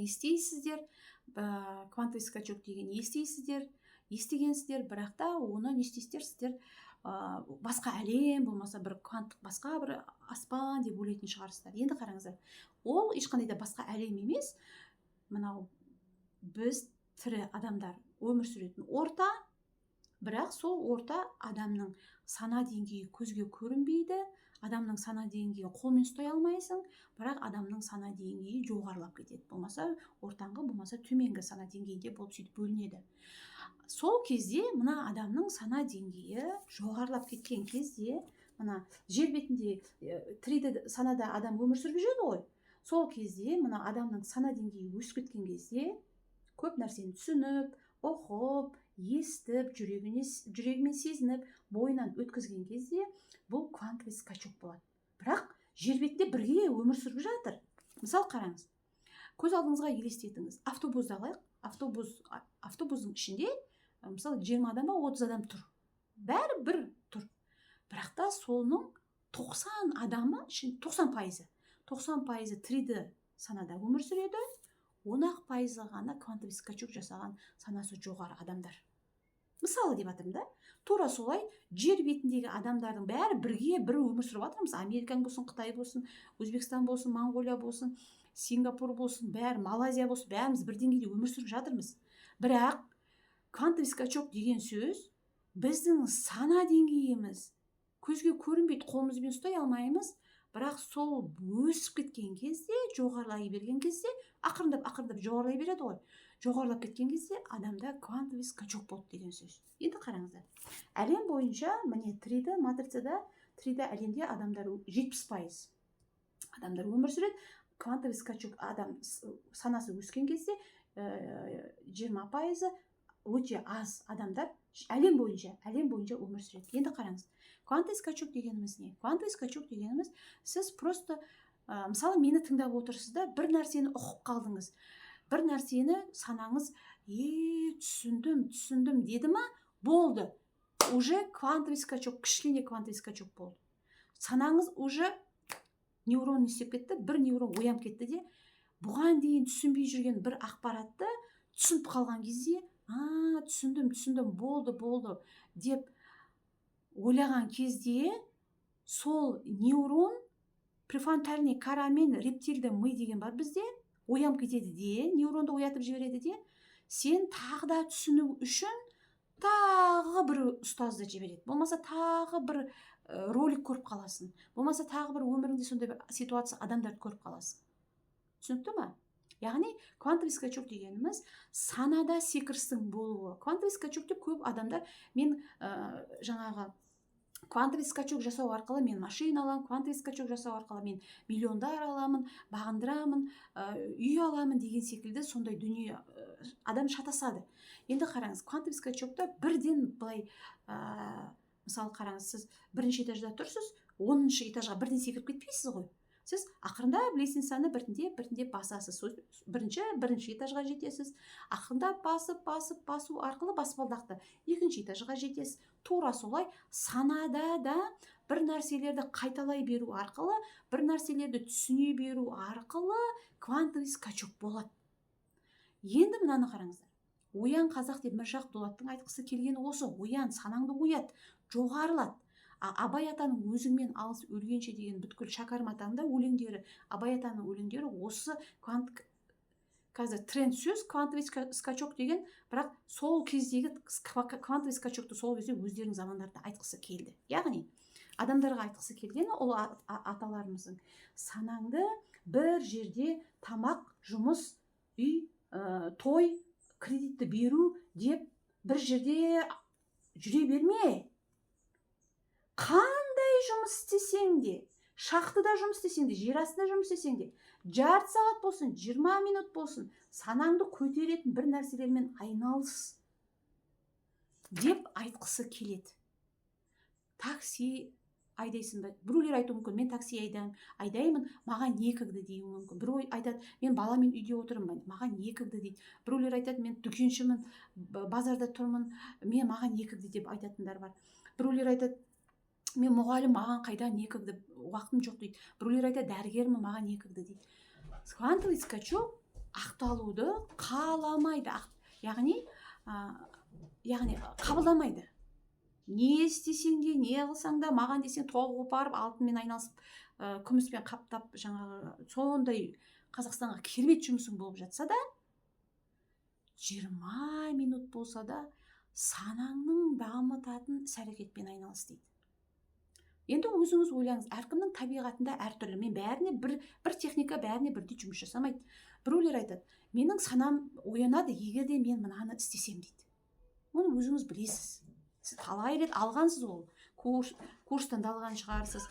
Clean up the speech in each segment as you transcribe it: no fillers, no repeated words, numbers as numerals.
естейсіздер, квантовый скачок деген естігенсіздер, бірақ та оны не істейсіздер, сіздер басқа әлем, болмаса бір кванттық басқа бір аспан деп ойлайтын шығарсыздар. Енді қараңыздар, ол ешқандай да басқа әлем емес, мынау біз тірі адамдар өмір сүретін орта, бірақ сол орта адамның сана деңгейі көзге көрінбейді, адамның сана деңгейін қолмен ұстай алмайсың, бірақ адамның сана деңгейі жоғарылап кетеді. Болмаса ортаңғы, болмаса төменгі сана деңгейінде болып сөйтіп бөлінеді. Сол кезде мына адамның сана деңгейі жоғарылап кеткен кезде, мына жер бетінде 3D санада адам өмір сүріп жүреді ғой. Сол кезде мына адамның сана деңгейі өсіп кеткен кезде, көп нәрсені түсініп, оқып, естіп, жүрегімен сезініп, бойынан өткізген кезде бұл квантовый скачок болады. Бірақ жер бетінде бірге өмір сүріп жатыр. Мысал қараңыз. Көз алдыңызға елестетіңіз. Автобусты алайық. Автобустың ішінде мысалы 20 адам ба 30 адам тұр. Бәрі бір тұр. Бірақ та соның 90 адамы, 90% 3D санада өмір сүреді. 10% ғана квантовый скачок жасаған санасы жоғары адамдар. Мысалы деп атырмын да, тура солай жер бетіндегі адамдардың бәрі бірге бір өмір сүріп жатырмыз. Американ болсын, Қытай болсын, Өзбекстан болсын, Монғолия болсын, Сингапур болсын, бәрі, Малайзия болсын, бәріміз бір деңгейде өмір сүріп жатырмыз. Бірақ квантовый скачок деген сөз біздің сана деңгейіміз көзге көрінбейді, қолымызбен ұстай алмаймыз, бірақ сол өсіп кеткен кезде, жоғарылай берген кезде, ақырындап жоғарылай береді ғой. Жоғарылап кеткен кезде адамда квантовый скачок болды деген сөз. Енді қараңыздар. Әлем бойынша, міне 3D матрицада, 3D әлемде адамдар 70% адамдар өмір сүреді. Квантовый скачок адам санасы өскен кезде 20% өте аз адамдар әлем бойынша өмір сүреді. Енді қараңыз. Квантовый скачок дегеніміз не? Квантовый скачок дегеніміз, сіз просто, мысалы, мені тыңдап отырсызда, бір нәрсені ұқып қалдыңыз. Бір нәрсені санаңыз, түсіндім деді ма, болды. Уже квантовый скачок, кішкене квантовый скачок болды. Санаңыз уже неврон істеп кетті, бір неврон оянып кетті де, бұған дейін түсінбей жүрген бір ақпаратты түсініп қалған кезде, түсіндім, болды деп ойлаған кезде, сол неврон префронтальный кора мен рептильді ми деген бар бізде, оянып кетеді де, невронды оятып жібереді де, сен тағы да түсіну үшін тағы бір ұстазды жібереді. Болмаса тағы бір ролик көріп қаласың. Болмаса тағы бір өміріңде сондай бір ситуация адамдарды көріп қаласың. Түсінікті ме? Яғни квантовый скачок дегеніміз санада секірістің болуы. Квантовый скачокте көп адамдар, мен жаңағы квантовый скачок жасау арқылы мен машина аламын, квантовый скачок жасау арқылы мен миллиондар аламын, бағындырамын, үй аламын деген секілді сондай дүние адам шатасады. Енді қараңыз, квантовый скачокта бірден былай, мысалы қараңыз, сіз бірінші этажда тұрсыз, 10-шы этажға бірден секіріп кетпейсіз ғой. Сіз ақырындап лестницаны біртіндеп басасыз. Бірінші этажға жетесіз. Ақырындап басу арқылы баспалдақты екінші этажға жетесіз. Тура солай санада да бір нәрселерді қайталай беру арқылы, бір нәрселерді түсіне беру арқылы квантовый скачок болады. Енді мынаны қараңыздар. Оян қазақ деп Міржақып Дулаттың айтқысы келгені осы. Оян, санаңды оят, жоғарылат. Абай атаның өзіңмен алыс өлгенше деген бүткіл Шәкәрім атаның да өлеңдері, Абай атаның өлеңдері осы қазір тренд сөз квантовый скачок деген, бірақ сол кездегі квантовый скачокты сол кезде өздерінің замандарында айтқысы келді. Яғни адамдарға айтқысы келгені ол аталарымыздың санаңды бір жерде тамақ, жұмыс, үй, той, кредитті беру деп бір жерде жүре берме. Қандай жұмыс істесең де, шахтада жұмыс істесең де, жер астында жұмыс істесең де, жарты сағат болсын, 20 минут болсын, санаңды көтеретін бір нәрселермен айналыс деп айтқысы келеді. Такси айдайсың ба? Біреулер айтуы мүмкін, мен такси айдаймын, маған не кірді деуі мүмкін. Біреу айтады, мен баламен үйде отырмын, маған не кірді дейді. Біреулер айтады, мен дүкеншімін, базарда тұрмын, маған не кірді деп айтатындар бар. Біреулер айтады, мен мұғалім, маған қайда не кірді, уақытым жоқ дейді. Біреулер айтады, дәрігермін, маған не кірді дейді. Квантовый скачок ақталуды қаламайды, яғни қабылдамайды. Не істесең де, не қылсаң да, маған десең тоғы қопарып алтынмен айналысып, күміспен қаптап, жаңағы сондай Қазақстанға керемет жұмысың болып жатса да, 20 минут болса да санаңның дамытатын іс-әрекетпен айналыс дейді. Енді өзіңіз ойлаңыз, әркімнің табиғатында әртүрлі. Мен бәріне бір техника бәріне бірдей жұмыс жасамайды. Біреулер айтады, менің санам оянады, егер де мен мынаны істесем дейді. Оны өзіңіз білесіз. Сіз талай рет алғансыз, ол курстан да алған шығарсыз,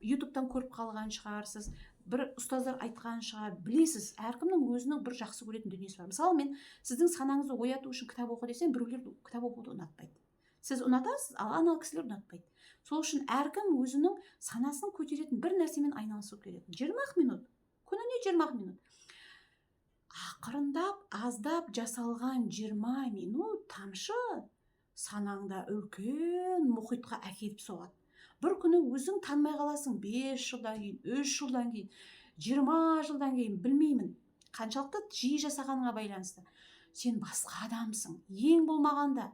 ютубтан көріп қалған шығарсыз, бір ұстаздар айтқан шығар, білесіз. Әркімнің өзінің бір жақсы көретін дүниесі бар. Мысалы, мен сіздің санаңызды ояту үшін кітап оқы десем, біреулер кітап оқуды ұнатпайды. Сіз ұнатасыз, ал ана кісілер ұнатпайды. Сол үшін әркім өзінің санасын көтеретін бір нәрсемен айналысу керек. 20 минут, күніне 20 минут. Ақырындап, аздап жасалған 20 минут тамшы санаңда үлкен мұхитқа әкеліп соғады. Бір күні өзің танымай қаласың, 5 жылдан кейін, 3 жылдан кейін, 20 жылдан кейін, білмеймін. Қаншалықты жиі жасағаныңа байланысты. Сен басқа адамсың. Ең болмағанда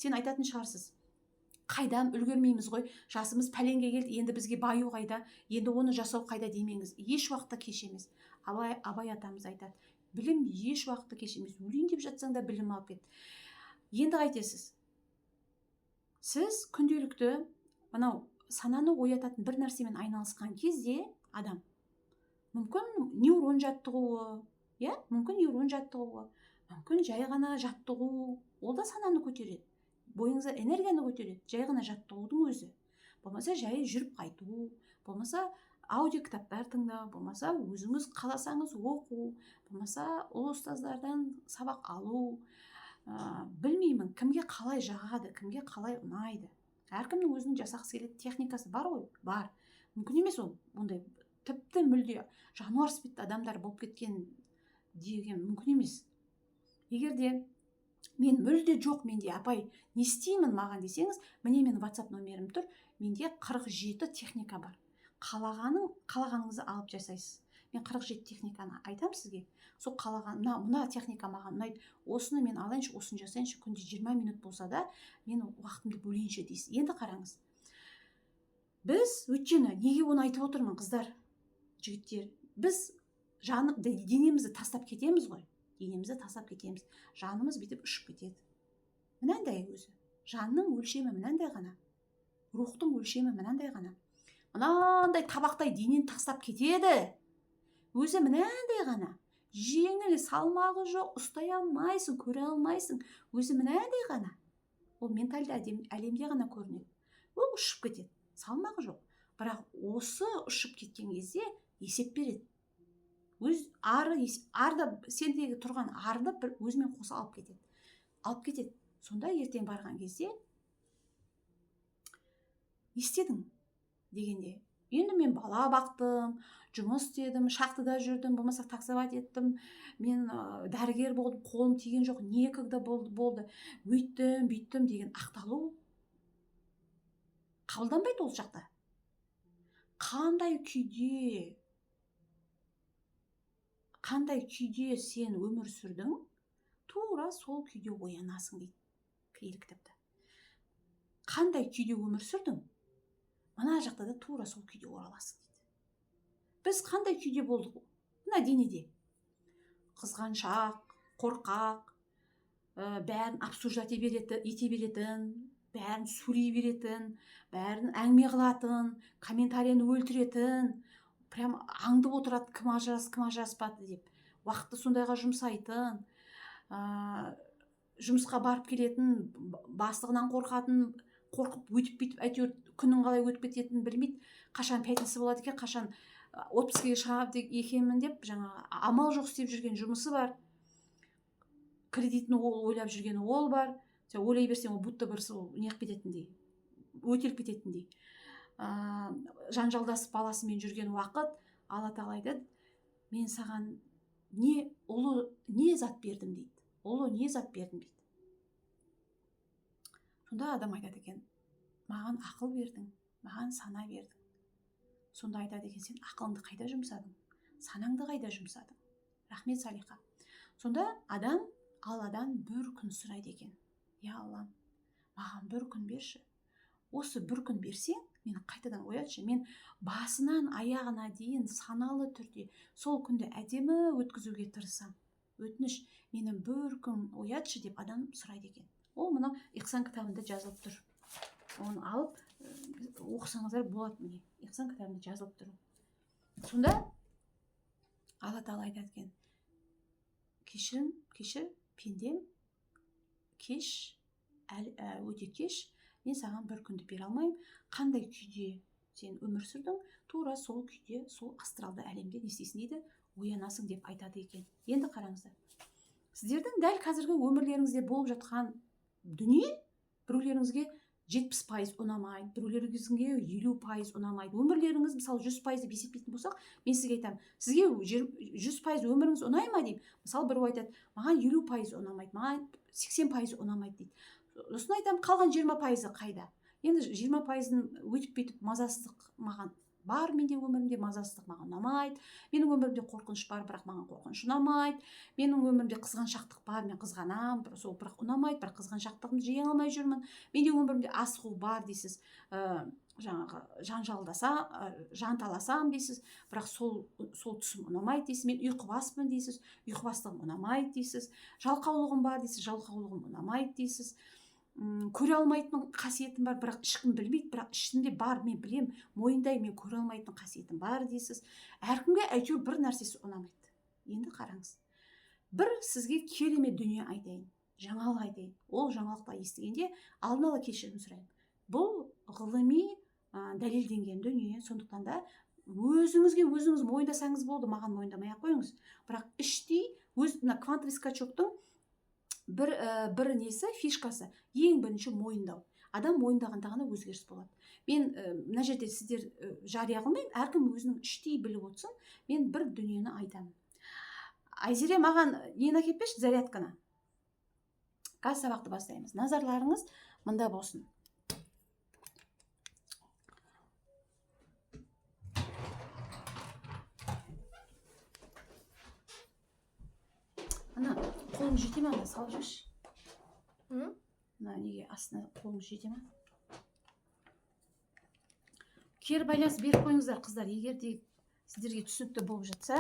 сен айтатын шығарсыз, қайдам үлгермейміз ғой, жасымыз пәленге келді, енді бізге баю қайда, енді оны жасау қайда демеңіз. Еш уақытта кеш емес. Абай атамыз айтады, білім еш уақытта кеш емес. Өлейін деп жатсаң да білім алып кет. Енді қайтесіз? Сіз күнделікті мынау сананы оятатын бір нәрсемен айналысқан кезде адам мүмкін нейрон жаттығуы, мүмкін жай ғана жаттығу, ол да сананы көтереді. Бойыңызда энергияны көтереді, жай ғана жаттығудың өзі. Болмаса жай жүріп қайту, болмаса аудио кітаптар тыңдау, болмаса өзіңіз қаласаңыз оқу, болмаса ол ұстаздардан сабақ алу. Білмеймін, кімге қалай жағады, кімге қалай ұнайды. Әркімнің өзінің жасақсы келетін техникасы бар ғой, бар. Мүмкін емес ол, ондай тіпті мүлде жануар іспетті адамдар болып кеткен деген мүмкін емес. Егер де мен мүлде жоқ, менде апай не істеймін маған десеңіз, міне менің WhatsApp номерім тұр, менде 47 техника бар. Қалағаныңызды алып жасайсыз. Мен 47 техниканы айтам сізге. Сол қалаған, мына техника маған ұнайды, осыны мен алайыншы, осыны жасайыншы, күнде 20 минут болса да, мен уақытымды бөлейінші дейсіз. Енді қараңыз. Біз өйткені неге оны айтып отырмын, қыздар, жігіттер? Біз денемізді тастап кетеміз ғой. Жанымыз бүйтіп ұшып кетеді. Мынандай өзі. Жанның өлшемі мынандай ғана. Рухтың өлшемі мынандай ғана. Мынандай табақтай денен тастап кетеді. Өзі мынандай ғана. Жеңіл, салмағы жоқ, ұстай алмайсың, көре алмайсың. Өзі мынандай ғана. Ол ментальды әлемде ғана көрінеді. Ол ұшып кетеді. Салмағы жоқ. Бірақ осы ұшып кеткен кезде есеп береді. Арды сендегі тұрған арды бір өзімен қоса алып кетеді. Сонда ертең барған кезде не істедің дегенде, енді мен бала бақтым, жұмыс істедім, шахтада жүрдім, болмаса таксовать еттім, мен дәрігер болдым, қолым тиген жоқ, некогда болды, өйттім, бүйттім деген ақталу қабылданбайды ол жақта. Қандай күйде сен өмір сүрдің, тура сол күйде оянасың дейді киелі кітапта. Қандай күйде өмір сүрдің, мына жақта да тура сол күйде ораласың дейді. Біз қандай күйде болдық? Мына денеде. Қызғаншақ, қорқақ, бәрін обсуждать ете беретін, бәрін сөйлей беретін, бәрін әңгіме қылатын, комментарияны өлтіретін, прям аңдып отырады, кім ажыраспады деп. Уақытты сондайға жұмсайтын, жұмысқа барып келетін, бастығынан қорқатын, қорқып өтіп әйтеуір күннің қалай өтіп кететінін білмейді. Қашан пятница болады екен, қашан отпускіге шығады екенмін деп, жаңа амал жоқ істеп жүрген жұмысы бар. Кредитін ойлап жүрген ол бар. Сен ойлай берсең, ол будто бір неғып кететіндей, өтеліп кететіндей. Жанжалдасып баласымен жүрген уақыт, Алла Тағала айтады, мен саған не зат бердім дейді. Не зат бердім дейді. Сонда адам айтады екен, маған ақыл бердің, маған сана бердің. Сонда айтады екен, сен ақылыңды қайда жұмсадың? Санаңды қайда жұмсадың? Рахмет, Салиха. Сонда адам Алладан бір күн сұрайды екен. Я Аллам, маған бір күн берші. Осы бір күн берсең, мені қайтадан оятшы. Мен басынан аяғына дейін саналы түрде сол күнді әдемі өткізуге тырысам. Өтініш, мені бір күн оятшы деп адам сұрайды екен. Ол мына Ихсан кітабында жазылып тұр. Оны алып оқысаңыздар болады. Міне Ихсан кітабында жазылып тұр. Сонда Алла Тағала айтады екен, кешір пендем, кеш, өте кеш, мен саған бір күнді бере алмаймын. Қандай күйде сен өмір сүрдің, тура сол күйде, сол астралды әлемде не істейсің дейді, оянасың деп айтады екен. Енді қараңыздар, сіздердің дәл қазіргі өмірлеріңізде болып жатқан дүние біреулеріңізге 70% ұнамайды, біреулеріңізге 50% ұнамайды. Өмірлеріңіз мысалы 100% деп есептейтін болсақ, мен сізге айтамын, сізге 100% өміріңіз ұнай ма деймін. Мысалы біреу айтады, маған 50% ұнамайды, маған 80% ұнамайды дейді. Сосын айтамын, қалған 20% қайда? Енді 20%-ын өтіп кетіп мазасыздық маған бар, менде өмірімде мазасыздық маған ұнамайды. Менің өмірімде қорқыныш бар, бірақ маған қорқыныш ұнамайды. Менің өмірімде қызғаншақтық бар, мен қызғанам, сол бірақ ұнамайды, бірақ қызғаншақтығымды жеңе алмай жүрмін. Менде өмірімде асығу бар дейсіз, жаңағы жанталасам дейсіз, бірақ сол түсім ұнамайды дейсіз. Мен ұйқыбаспын дейсіз, ұйқыбастығым ұнамайды дейсіз. Жалқаулығым бар дейсіз, жалқаулығым ұнамайды дейсіз. Көре алмайтын қасиетім бар, бірақ ешкім білмейді, бірақ ішімде бар, мен білем, мойындай, мен көре алмайтын қасиетім бар дейсіз. Әркімге әйтеуір бір нәрсесі ұнамайды. Енді қараңыз, бір сізге керемет дүние айтайын, жаңалық айтайын. Ол жаңалықты естігенде алдын ала кешірім сұрайын. Бұл ғылыми дәлелденген дүние, сондықтан да өзіңіз мойындасаңыз болды, маған мойындамай ақ қойыңыз. Бірақ іштей мына квантовый скачоктың бір несі, фишкасы, ең бірінші мойындау. Адам мойындағанда ғана өзгеріс болады. Мен мына жерде сіздер жария қылмаймын, әркім өзінің іштей біліп отырсын, мен бір дүниені айтамын. Айзере, маған нені әкеліп берші, зарядканы. Қазір сабақты бастаймыз. Назарларыңыз мында болсын. Ана, қолың жете ме? Салып жүрші. Мына неге астына қолың жете ме? Кері байланыс беріп қойыңыздар, қыздар. Егер де сіздерге түсінікті болып жатса,